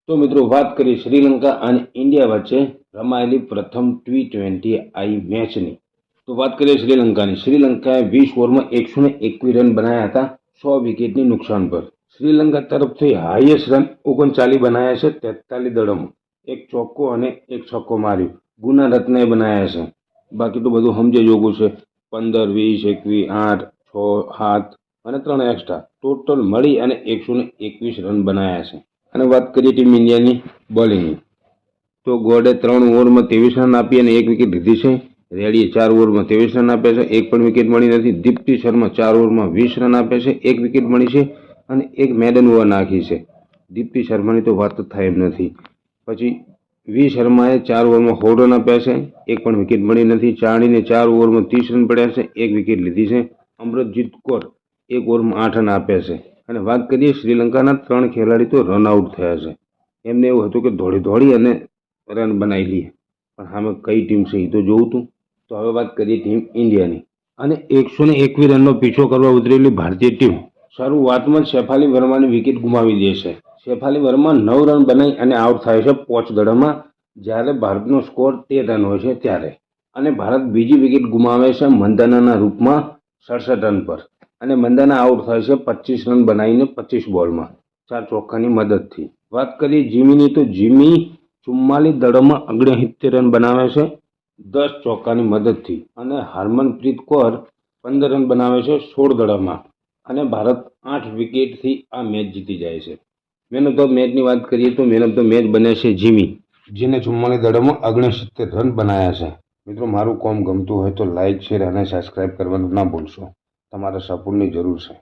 તો મિત્રો વાત કરીએ શ્રીલંકા અને ઇન્ડિયા વચ્ચે રમાયેલી પ્રથમ T20 મેચની. તો વાત કરીએ શ્રીલંકાની. શ્રીલંકાએ 20 ઓવરમાં 121 રન બનાવ્યા હતા 100 વિકેટની નુકસાન પર. શ્રીલંકા તરફથી હાઈએસ્ટ રન 39 બનાવ્યા છે 43 દળોમાં. એક ચોક્કો અને એક છક્કો માર્યો. ગુનારત્નએ બનાવ્યા છે. બાકી તો બધું સમજે જોગું છે. 15, 20, 21, 8, 6, 7 અને 3 એક્સ્ટ્રા ટોટલ મળી અને 121 રન બનાવ્યા છે. અને વાત કરીએ ટીમ ઇન્ડિયાની બોલિંગની, તો ગોડે 3 ઓવરમાં 23 રન આપી અને 1 વિકેટ લીધી છે. રેડ્ડીએ 4 ઓવરમાં 23 રન આપ્યા છે, એક પણ વિકેટ મળી નથી. દીપ્તિ શર્મા 4 ઓવરમાં 20 રન આપ્યા છે, 1 વિકેટ મળી છે અને એક મેડન ઓવર નાખી છે. દીપ્તિ શર્માની તો વાત થાય એમ નથી. પછી વી શર્માએ 4 ઓવરમાં 16 રન આપ્યા છે, એક પણ વિકેટ મળી નથી. ચારણીને 4 ઓવરમાં 30 રન પડ્યા છે, 1 વિકેટ લીધી છે. અમરતજીત કૌર 1 ઓવરમાં 8 રન આપ્યા છે. અને વાત કરીએ શ્રીલંકાના 3 ખેલાડી તો રન આઉટ થયા છે. એમને એવું હતું કે દોડી અને રન બનાવી લઈએ, પણ સામે કઈ ટીમ છે એ તો જોવું હતું. તો હવે વાત કરીએ ટીમ ઇન્ડિયાની. અને 121 રનનો પીછો કરવા ઉતરેલી ભારતીય ટીમ શરૂઆતમાં જ શેફાલી વર્માની વિકેટ ગુમાવી દે છે. શેફાલી વર્મા 9 રન બનાવી અને આઉટ થાય છે 5 દળોમાં, જ્યારે ભારતનો સ્કોર 13 રન હોય છે ત્યારે. અને ભારત બીજી વિકેટ ગુમાવે છે મંદાનાના રૂપમાં 67 રન પર. અને મંદાના આઉટ થાય છે 25 રન બનાવીને 25 બોલમાં 4 ચોક્કાની મદદથી. વાત કરીએ જીમીની, તો જીમી 44 દળોમાં 69 રન બનાવે છે 10 ચોક્કાની મદદથી. અને હરમનપ્રીત કૌર 15 રન બનાવે છે 16 દળોમાં. અને ભારત 8 વિકેટથી આ મેચ જીતી જાય છે. મેન ઓફ ધ મેચની વાત કરીએ તો મેન ઓફ ધ મેચ બને છે જીમી, જેને 44 દળોમાં 69 રન બનાવ્યા છે. મિત્રો, મારું કોમ ગમતું હોય તો લાઇક, શેર અને સબસ્ક્રાઇબ કરવાનું ના ભૂલશો. તમારા સપોર્ટની જરૂર છે.